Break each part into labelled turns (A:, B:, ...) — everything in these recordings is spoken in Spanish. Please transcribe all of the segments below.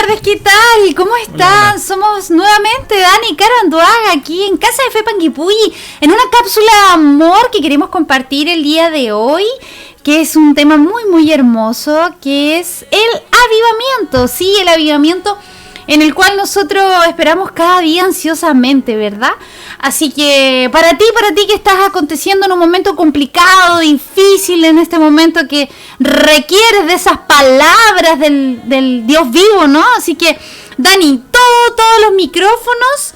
A: tardes, ¿qué tal? ¿Cómo están? Hola. Somos nuevamente Dani y Caro Anduaga aquí en Casa de Fe Panguipulli, en una cápsula de amor que queremos compartir el día de hoy, que es un tema muy muy hermoso, que es el avivamiento, sí, el avivamiento en el cual nosotros esperamos cada día ansiosamente, ¿verdad? Así que para ti que estás aconteciendo en un momento complicado, difícil, en este momento que requieres de esas palabras del Dios vivo, ¿no? Así que, Dani, todos los micrófonos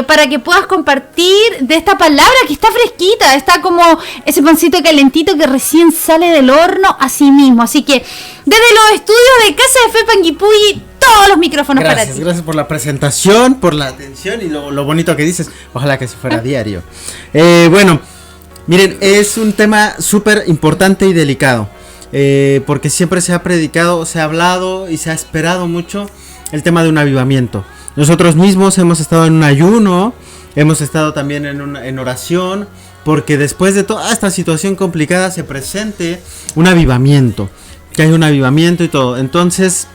A: para que puedas compartir de esta palabra que está fresquita, está como ese pancito calentito que recién sale del horno, así mismo. Así que, desde los estudios de Casa de Fe Panguipulli, todos los micrófonos para ti.
B: Gracias por la presentación, por la atención y lo bonito que dices. Ojalá que se fuera diario. Bueno, miren, es un tema súper importante y delicado. Porque siempre se ha predicado, se ha hablado y se ha esperado mucho el tema de un avivamiento. Nosotros mismos hemos estado en un ayuno, hemos estado también en oración, porque después de toda esta situación complicada se presente un avivamiento, que hay un avivamiento y todo. Entonces,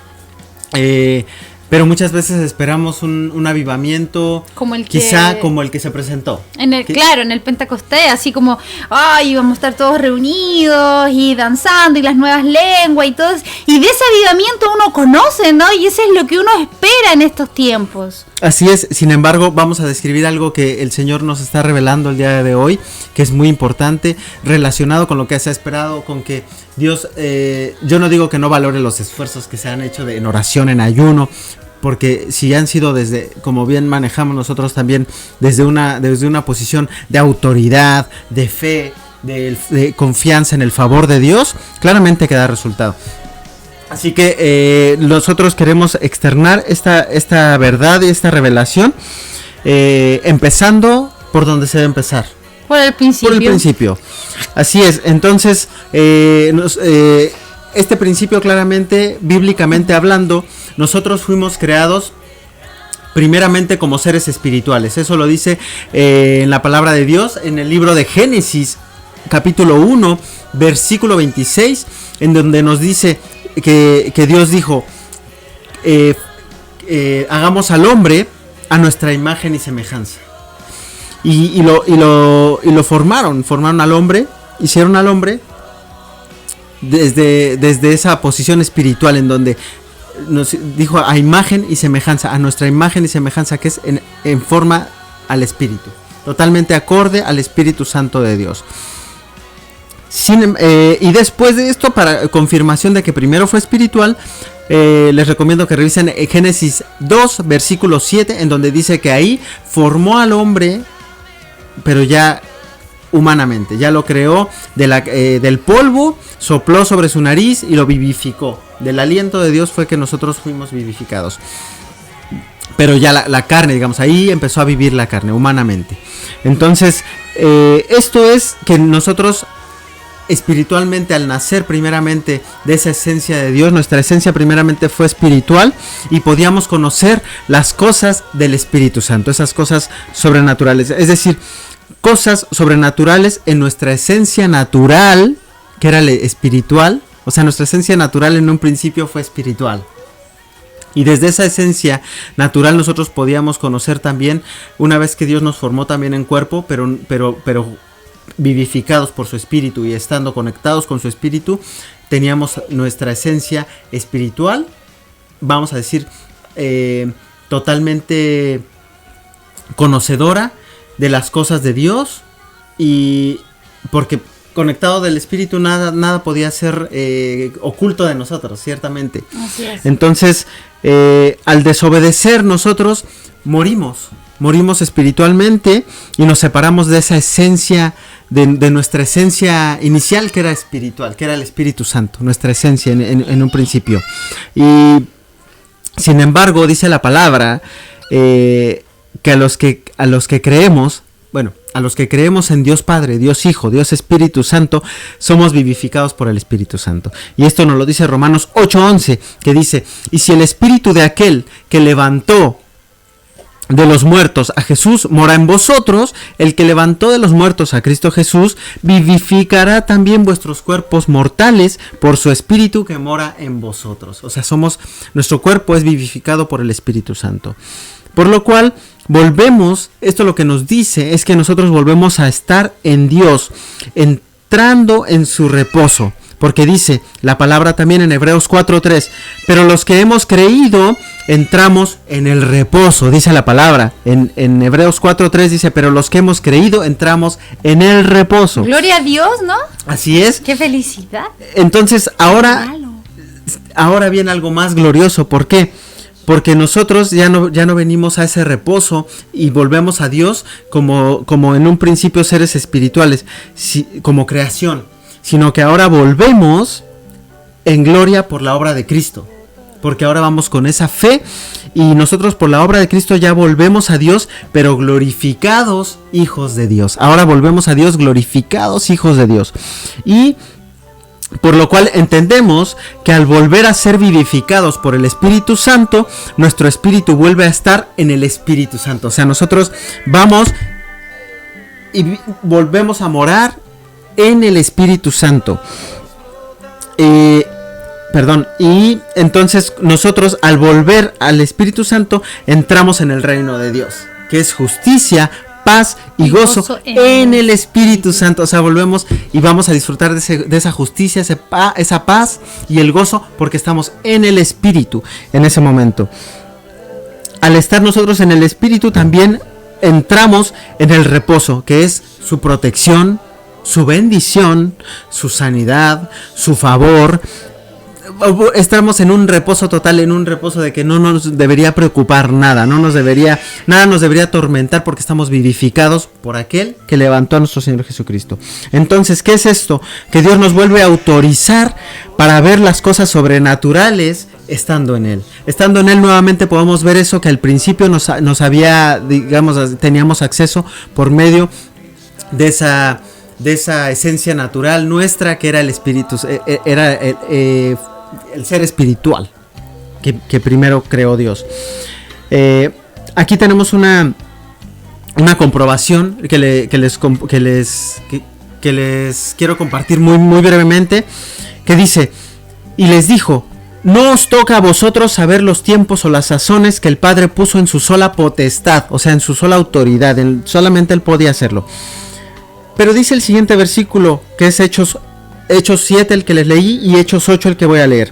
B: pero muchas veces esperamos un avivamiento como el que se presentó.
A: Claro, en el Pentecostés, así como, ay, vamos a estar todos reunidos y danzando y las nuevas lenguas y todo. Y de ese avivamiento uno conoce, ¿no? Y eso es lo que uno espera en estos tiempos.
B: Así es, sin embargo, vamos a describir algo que el Señor nos está revelando el día de hoy, que es muy importante, relacionado con lo que se ha esperado, con que Dios, yo no digo que no valore los esfuerzos que se han hecho en oración, en ayuno, porque si han sido desde, como bien manejamos nosotros también, desde una posición de autoridad, de fe, de confianza en el favor de Dios, claramente que da resultado. Así que nosotros queremos externar esta verdad y esta revelación, empezando por donde se debe empezar.
A: Por el
B: principio. Así es. Entonces, este principio claramente, bíblicamente hablando, nosotros fuimos creados primeramente como seres espirituales. Eso lo dice en la palabra de Dios, en el libro de Génesis, capítulo 1, versículo 26, en donde nos dice que Dios dijo, hagamos al hombre a nuestra imagen y semejanza. Y lo formaron al hombre, hicieron al hombre desde esa posición espiritual, en donde nos dijo a imagen y semejanza, a nuestra imagen y semejanza, que es en forma al Espíritu, totalmente acorde al Espíritu Santo de Dios. Y después de esto, para confirmación de que primero fue espiritual, les recomiendo que revisen Génesis 2, versículo 7, en donde dice que ahí formó al hombre, pero ya humanamente, ya lo creó del polvo, sopló sobre su nariz y lo vivificó. Del aliento de Dios fue que nosotros fuimos vivificados. Pero ya la carne, digamos, ahí empezó a vivir la carne humanamente. Entonces, esto es que nosotros espiritualmente, al nacer primeramente de esa esencia de Dios, nuestra esencia primeramente fue espiritual y podíamos conocer las cosas del Espíritu Santo, esas cosas sobrenaturales, es decir, cosas sobrenaturales en nuestra esencia natural, que era espiritual. O sea, nuestra esencia natural en un principio fue espiritual. Y desde esa esencia natural nosotros podíamos conocer también, una vez que Dios nos formó también en cuerpo, pero vivificados por su espíritu y estando conectados con su espíritu, teníamos nuestra esencia espiritual, vamos a decir, totalmente conocedora de las cosas de Dios, y porque conectado del espíritu nada podía ser oculto de nosotros, ciertamente.
A: Así es.
B: Entonces, al desobedecer nosotros morimos espiritualmente y nos separamos de esa esencia, de nuestra esencia inicial, que era espiritual, que era el Espíritu Santo, nuestra esencia en un principio. Y sin embargo, dice la palabra que a los que creemos, bueno, a los que creemos en Dios Padre, Dios Hijo, Dios Espíritu Santo, somos vivificados por el Espíritu Santo. Y esto nos lo dice Romanos 8:11, que dice: y si el Espíritu de aquel que levantó de los muertos a Jesús mora en vosotros, el que levantó de los muertos a Cristo Jesús vivificará también vuestros cuerpos mortales por su Espíritu que mora en vosotros. O sea, nuestro cuerpo es vivificado por el Espíritu Santo. Por lo cual volvemos, esto lo que nos dice es que nosotros volvemos a estar en Dios, entrando en su reposo. Porque dice la palabra también en Hebreos 4:3, pero los que hemos creído entramos en el reposo, dice la palabra. En Hebreos 4:3 dice, pero los que hemos creído entramos en el reposo.
A: Gloria a Dios, ¿no?
B: Así es.
A: ¡Qué felicidad!
B: Entonces ahora viene algo más glorioso. ¿Por qué? Porque nosotros ya no venimos a ese reposo y volvemos a Dios como en un principio seres espirituales, como creación, sino que ahora volvemos en gloria por la obra de Cristo, porque ahora vamos con esa fe y nosotros por la obra de Cristo ya volvemos a Dios, pero glorificados hijos de Dios. Ahora volvemos a Dios glorificados hijos de Dios. Y por lo cual entendemos que al volver a ser vivificados por el Espíritu Santo, nuestro espíritu vuelve a estar en el Espíritu Santo. O sea, nosotros vamos y volvemos a morar en el Espíritu Santo. Y entonces nosotros al volver al Espíritu Santo entramos en el reino de Dios, que es justicia, paz y gozo en el Espíritu Santo. O sea, volvemos y vamos a disfrutar de esa justicia, esa paz y el gozo, porque estamos en el Espíritu en ese momento. Al estar nosotros en el Espíritu también entramos en el reposo, que es su protección, su bendición, su sanidad, su favor. Estamos en un reposo total, en un reposo de que no nos debería preocupar nada, nada nos debería atormentar, porque estamos vivificados por aquel que levantó a nuestro Señor Jesucristo. Entonces, ¿qué es esto? Que Dios nos vuelve a autorizar para ver las cosas sobrenaturales estando en Él. Estando en Él nuevamente podemos ver eso que al principio nos había, teníamos acceso por medio de esa esencia natural nuestra, que era el espíritu, era el ser espiritual que primero creó Dios. Aquí tenemos una comprobación que les quiero compartir muy brevemente, que dice: y les dijo, no os toca a vosotros saber los tiempos o las sazones que el Padre puso en su sola potestad, o sea, en su sola autoridad, solamente Él podía hacerlo. Pero dice el siguiente versículo, que es Hechos 7 el que les leí y Hechos 8 el que voy a leer.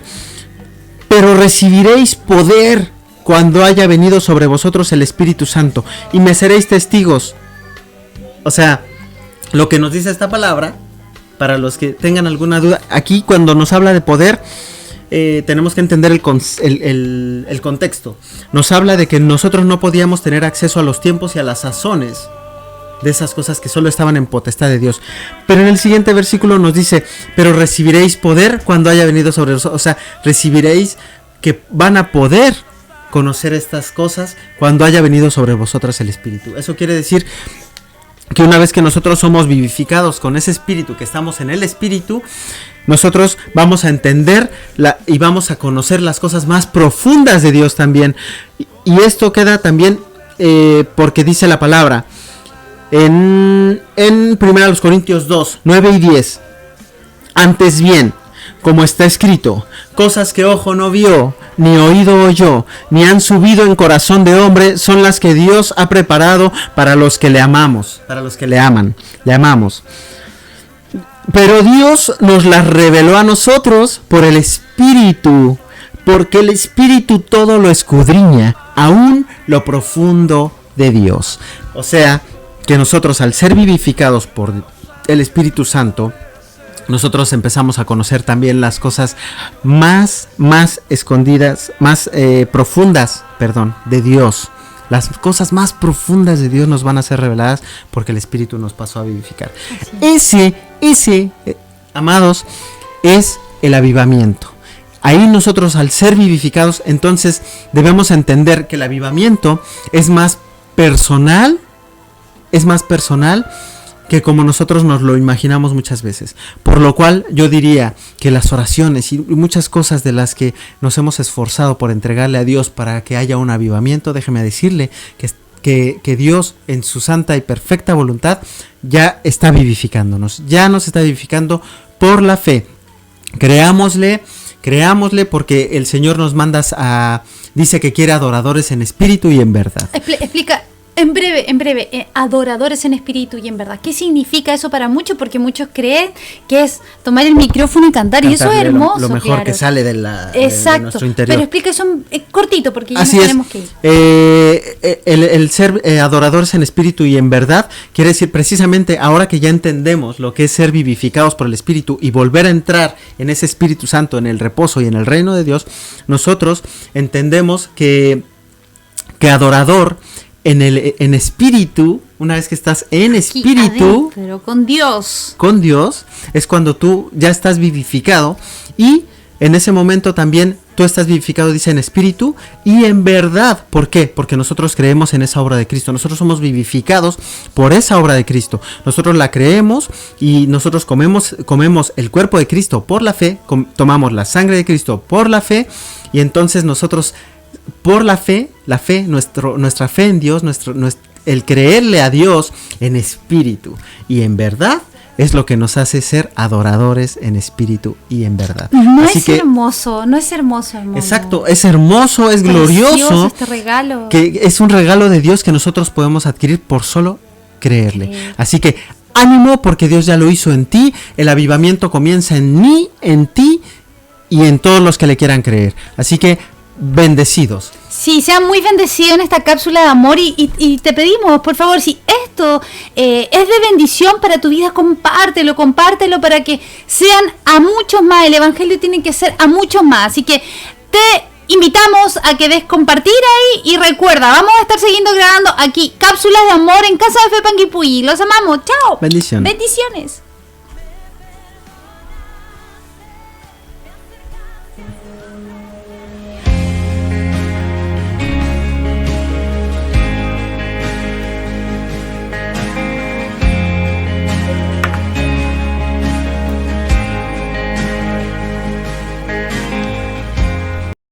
B: Pero recibiréis poder cuando haya venido sobre vosotros el Espíritu Santo y me seréis testigos. O sea, lo que nos dice esta palabra, para los que tengan alguna duda, aquí cuando nos habla de poder, tenemos que entender el contexto. Nos habla de que nosotros no podíamos tener acceso a los tiempos y a las sazones de esas cosas que solo estaban en potestad de Dios. Pero en el siguiente versículo nos dice: pero recibiréis poder cuando haya venido sobre vosotros. O sea, recibiréis, que van a poder conocer estas cosas cuando haya venido sobre vosotras el Espíritu. Eso quiere decir que una vez que nosotros somos vivificados con ese Espíritu, que estamos en el Espíritu, nosotros vamos a entender y vamos a conocer las cosas más profundas de Dios también. Y esto queda también porque dice la palabra en 1 Corintios 2, 9 y 10. Antes bien, como está escrito, cosas que ojo no vio, ni oído oyó, ni han subido en corazón de hombre, son las que Dios ha preparado para los que le amamos, para los que le amamos. Pero Dios nos las reveló a nosotros por el Espíritu, porque el Espíritu todo lo escudriña, aún lo profundo de Dios. O sea, que nosotros, al ser vivificados por el Espíritu Santo, nosotros empezamos a conocer también las cosas más escondidas, más profundas, de Dios. Las cosas más profundas de Dios nos van a ser reveladas porque el Espíritu nos pasó a vivificar. Ese, amados, es el avivamiento. Ahí nosotros, al ser vivificados, entonces debemos entender que el avivamiento es más personal que como nosotros nos lo imaginamos muchas veces. Por lo cual yo diría que las oraciones y muchas cosas de las que nos hemos esforzado por entregarle a Dios para que haya un avivamiento, déjeme decirle que Dios en su santa y perfecta voluntad ya está vivificándonos, ya nos está vivificando por la fe. Creámosle porque el Señor nos manda dice que quiere adoradores en espíritu y en verdad.
A: Explica en breve, adoradores en espíritu y en verdad. ¿Qué significa eso para muchos? Porque muchos creen que es tomar el micrófono y cantar, y eso es hermoso.
B: Lo mejor, claro, que sale de nuestro interior.
A: Pero explica eso cortito, porque ya
B: así
A: nos
B: es.
A: tenemos que ir.
B: El ser adoradores en espíritu y en verdad quiere decir precisamente, ahora que ya entendemos lo que es ser vivificados por el Espíritu y volver a entrar en ese Espíritu Santo, en el reposo y en el reino de Dios, nosotros entendemos que adorador en espíritu, una vez que estás en espíritu,
A: pero con Dios,
B: es cuando tú ya estás vivificado, y en ese momento también tú estás vivificado, dice, en espíritu y en verdad. ¿Por qué? Porque nosotros creemos en esa obra de Cristo. Nosotros somos vivificados por esa obra de Cristo. Nosotros la creemos y nosotros comemos el cuerpo de Cristo por la fe, tomamos la sangre de Cristo por la fe, y entonces nosotros por la fe, nuestra fe en Dios, el creerle a Dios en espíritu y en verdad, es lo que nos hace ser adoradores en espíritu y en verdad.
A: No es hermoso, hermano.
B: Exacto, es hermoso, es glorioso.
A: Este regalo.
B: Que es un regalo de Dios que nosotros podemos adquirir por solo creerle. Así que ánimo, porque Dios ya lo hizo en ti. El avivamiento comienza en mí, en ti y en todos los que le quieran creer. Así que bendecidos.
A: Sí, sean muy bendecidos en esta cápsula de amor, y te pedimos, por favor, si esto es de bendición para tu vida, compártelo para que sean a muchos más. El evangelio tiene que ser a muchos más, así que te invitamos a que des compartir ahí, y recuerda, vamos a estar siguiendo grabando aquí cápsulas de amor en Casa de Fe Panguipulli. Los amamos, chao.
B: Bendiciones.